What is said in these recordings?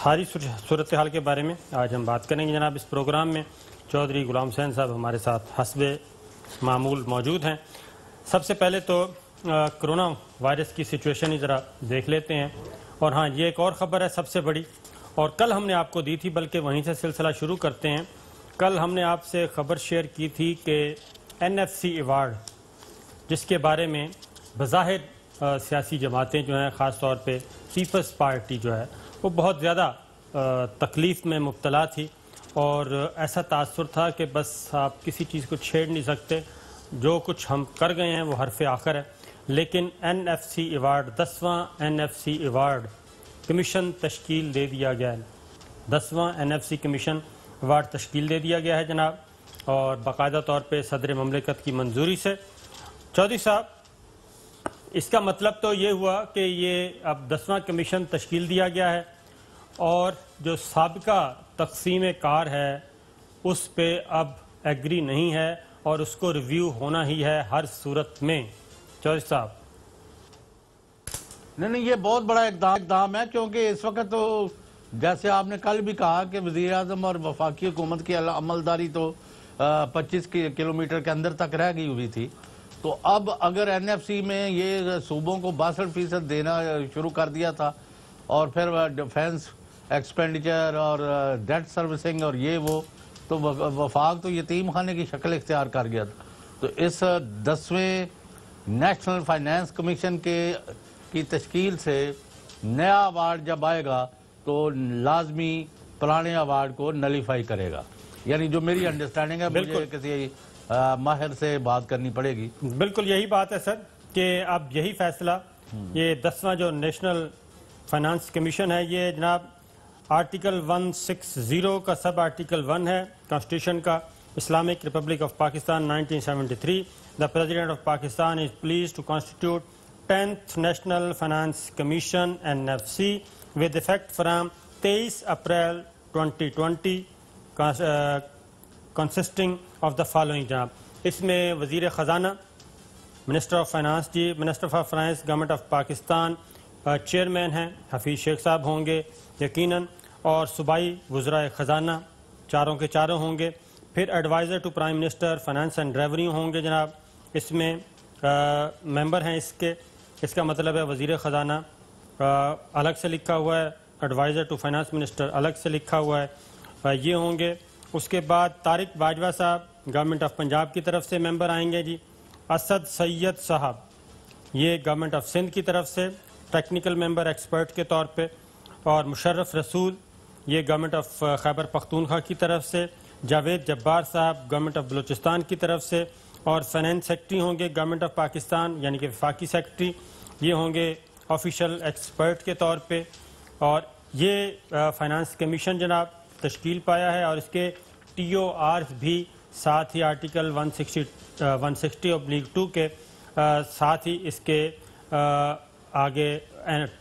ساری صورتحال کے بارے میں آج ہم بات کریں گے جناب اس پروگرام میں۔ چودھری غلام حسین صاحب ہمارے ساتھ حسب معمول موجود ہیں۔ سب سے پہلے تو کرونا وائرس کی سچویشن ہی ذرا دیکھ لیتے ہیں، اور ہاں یہ ایک اور خبر ہے سب سے بڑی، اور کل ہم نے آپ کو دی تھی، بلکہ وہیں سے سلسلہ شروع کرتے ہیں۔ کل ہم نے آپ سے خبر شیئر کی تھی کہ NFC ایوارڈ، جس کے بارے میں بظاہر سیاسی جماعتیں جو ہیں، خاص طور پہ پیپلز پارٹی جو ہے وہ بہت زیادہ تکلیف میں مبتلا تھی، اور ایسا تاثر تھا کہ بس آپ کسی چیز کو چھیڑ نہیں سکتے، جو کچھ ہم کر گئے ہیں وہ حرف آخر ہے۔ لیکن NFC ایوارڈ، 10واں NFC ایوارڈ کمیشن تشکیل دے دیا گیا ہے۔ 10واں NFC کمیشن ایوارڈ تشکیل دے دیا گیا ہے جناب، اور باقاعدہ طور پہ صدر مملکت کی منظوری سے۔ چودھری صاحب، اس کا مطلب تو یہ ہوا کہ یہ اب 10واں کمیشن تشکیل دیا گیا ہے، اور جو سابقہ تقسیم کار ہے اس پہ اب ایگری نہیں ہے، اور اس کو ریویو ہونا ہی ہے ہر صورت میں۔ چودھری صاحب نہیں یہ بہت بڑا اقدام ہے، کیونکہ اس وقت تو جیسے آپ نے کل بھی کہا کہ وزیر اعظم اور وفاقی حکومت کی عملداری تو 25 کلومیٹر کے اندر تک رہ گئی ہوئی تھی، تو اب اگر NFC میں یہ صوبوں کو 62% دینا شروع کر دیا تھا، اور پھر ڈیفنس ایکسپینڈیچر اور ڈیٹ سروسنگ اور یہ وہ، تو وفاق تو یتیم خانے کی شکل اختیار کر گیا تھا۔ تو اس 10ویں نیشنل فائنانس کمیشن کی تشکیل سے نیا ایوارڈ جب آئے گا تو لازمی پرانے ایوارڈ کو نلیفائی کرے گا، یعنی جو میری انڈرسٹینڈنگ ہے، مجھے کسی ماہر سے بات کرنی پڑے گی۔ بالکل یہی بات ہے سر، کہ اب یہی فیصلہ، یہ 10واں جو نیشنل فائنانس کمیشن ہے، یہ جناب آرٹیکل 160 کا سب آرٹیکل 1 ہے کانسٹیٹیوشن کا، Islamic republic of Pakistan 1973۔ The President of Pakistan is pleased to constitute 10th National Finance Commission NFC with effect from 23 April 2020 consisting of the following جناب۔ اس میں وزیر خزانہ، minister of finance minister of finance government of Pakistan chairman ہیں حفیظ شیخ صاحب ہوں گے یقیناً، اور صوبائی وزرائے خزانہ چاروں کے چاروں ہوں گے، پھر adviser to prime minister finance and revenue ہوں گے جناب، اس میں ممبر ہیں اس کا مطلب ہے وزیر خزانہ الگ سے لکھا ہوا ہے، ایڈوائزر ٹو فائنانس منسٹر الگ سے لکھا ہوا ہے، یہ ہوں گے۔ اس کے بعد طارق باجوہ صاحب گورنمنٹ آف پنجاب کی طرف سے ممبر آئیں گے جی، اسد سید صاحب یہ گورنمنٹ آف سندھ کی طرف سے ٹیکنیکل ممبر ایکسپرٹ کے طور پہ، اور مشرف رسول یہ گورنمنٹ آف خیبر پختونخوا کی طرف سے، جاوید جبار صاحب گورنمنٹ آف بلوچستان کی طرف سے، اور فائنانس سیکرٹری ہوں گے گورنمنٹ آف پاکستان یعنی کہ وفاقی سیکرٹری، یہ ہوں گے آفیشل ایکسپرٹ کے طور پہ۔ اور یہ فائنانس کمیشن جناب تشکیل پایا ہے، اور اس کے TORs بھی ساتھ ہی آرٹیکل 160/2 کے ساتھ ہی اس کے آگے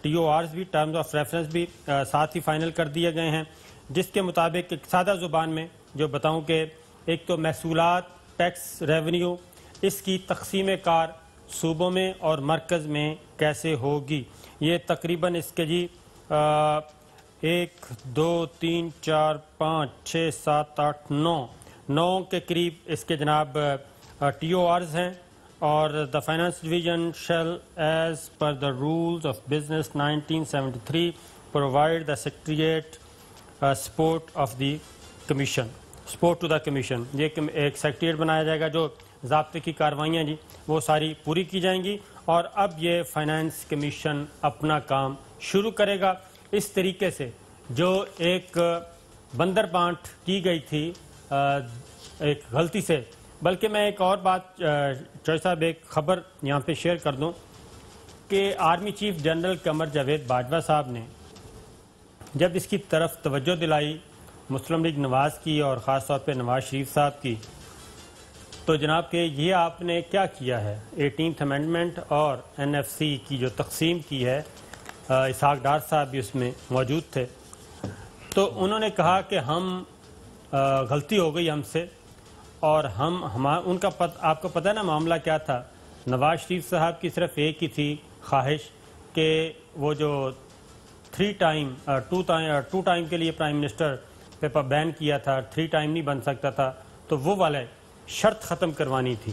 TORs بھی، ٹرمز آف ریفرنس بھی ساتھ ہی فائنل کر دیے گئے ہیں، جس کے مطابق ایک سادہ زبان میں جو بتاؤں کہ ایک تو محصولات ٹیکس ریونیو، اس کی تقسیم کار صوبوں میں اور مرکز میں کیسے ہوگی۔ یہ تقریباً اس کے جی 1 2 3 4 5 6 7 8 9 کے قریب اس کے جناب TORs ہیں، اور the finance division shall as per the rules of business 1973 provide the secretariat support of the commission, support to the commission. یہ ایک سیکریٹریٹ بنایا جائے گا، جو ضابطے کی کاروائیاں جی وہ ساری پوری کی جائیں گی، اور اب یہ فائنانس کمیشن اپنا کام شروع کرے گا۔ اس طریقے سے جو ایک بندر بانٹ کی گئی تھی ایک غلطی سے، بلکہ میں ایک اور بات چوہدری صاحب ایک خبر یہاں پہ شیئر کر دوں کہ army chief general Qamar Javed Bajwa صاحب نے جب اس کی طرف توجہ دلائی مسلم لیگ نواز کی، اور خاص طور پہ نواز شریف صاحب کی، تو جناب کہ یہ آپ نے کیا کیا ہے، 18th امینڈمنٹ اور NFC کی جو تقسیم کی ہے، اسحاق ڈار صاحب بھی اس میں موجود تھے، تو انہوں نے کہا کہ ہم غلطی ہو گئی ہم سے، اور ان کا آپ کو پتہ ہے نا معاملہ کیا تھا، نواز شریف صاحب کی صرف ایک ہی تھی خواہش کہ وہ جو ٹو ٹائم کے لیے پرائم منسٹر پہ بین کیا تھا، 3 ٹائم نہیں بن سکتا تھا، تو وہ والے شرط ختم کروانی تھی،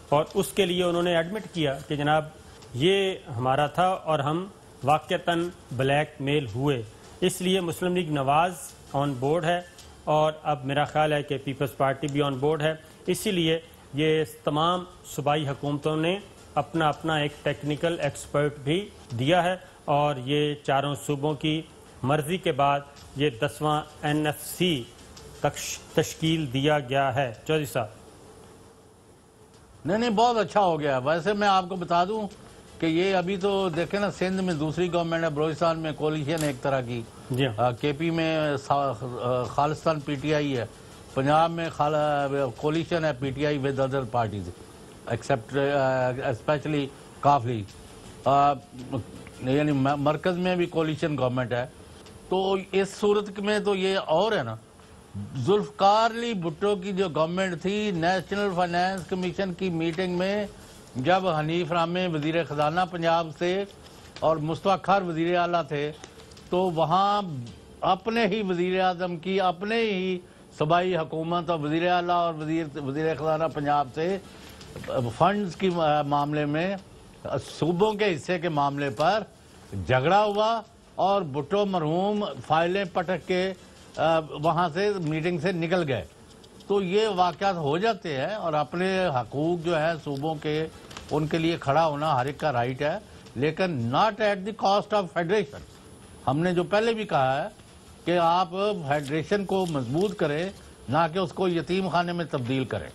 اور اس کے لیے انہوں نے ایڈمٹ کیا کہ جناب یہ ہمارا تھا اور ہم واقعتاً بلیک میل ہوئے، اس لیے مسلم لیگ نواز آن بورڈ ہے، اور اب میرا خیال ہے کہ پیپلز پارٹی بھی آن بورڈ ہے، اسی لیے یہ تمام صوبائی حکومتوں نے اپنا اپنا ایک ٹیکنیکل ایکسپرٹ بھی دیا ہے، اور یہ چاروں صوبوں کی مرضی کے بعد یہ 10واں NFC تشکیل دیا گیا ہے۔ چودھری صاحب نہیں بہت اچھا ہو گیا۔ ویسے میں آپ کو بتا دوں کہ یہ ابھی تو دیکھیں نا، سندھ میں دوسری گورنمنٹ ہے، بلوچستان میں کولیشن ایک طرح کی، جی کے پی میں خالصتاً PTI ہے، پنجاب میں کولیشن ہے PTI with other parties except specially کاف لیگ، یعنی مرکز میں بھی کولیشن گورنمنٹ ہے۔ تو اس صورت میں تو یہ اور ہے نا، ذوالفقار علی بھٹو کی جو گورنمنٹ تھی، نیشنل فائنانس کمیشن کی میٹنگ میں جب حنیف رامے وزیر خزانہ پنجاب سے اور مصطفیٰ کھر وزیر اعلیٰ تھے، تو وہاں اپنے ہی وزیر اعظم کی، اپنے ہی صوبائی حکومت اور وزیر اعلیٰ اور وزیر خزانہ پنجاب سے فنڈز کی معاملے میں، صوبوں کے حصے کے معاملے پر جھگڑا ہوا، اور بھٹو مرحوم فائلیں پٹک کے وہاں سے میٹنگ سے نکل گئے۔ تو یہ واقعات ہو جاتے ہیں، اور اپنے حقوق جو ہے صوبوں کے، ان کے لیے کھڑا ہونا ہر ایک کا رائٹ ہے، لیکن not at the cost of federation. ہم نے جو پہلے بھی کہا ہے کہ آپ فیڈریشن کو مضبوط کریں، نہ کہ اس کو یتیم خانے میں تبدیل کریں۔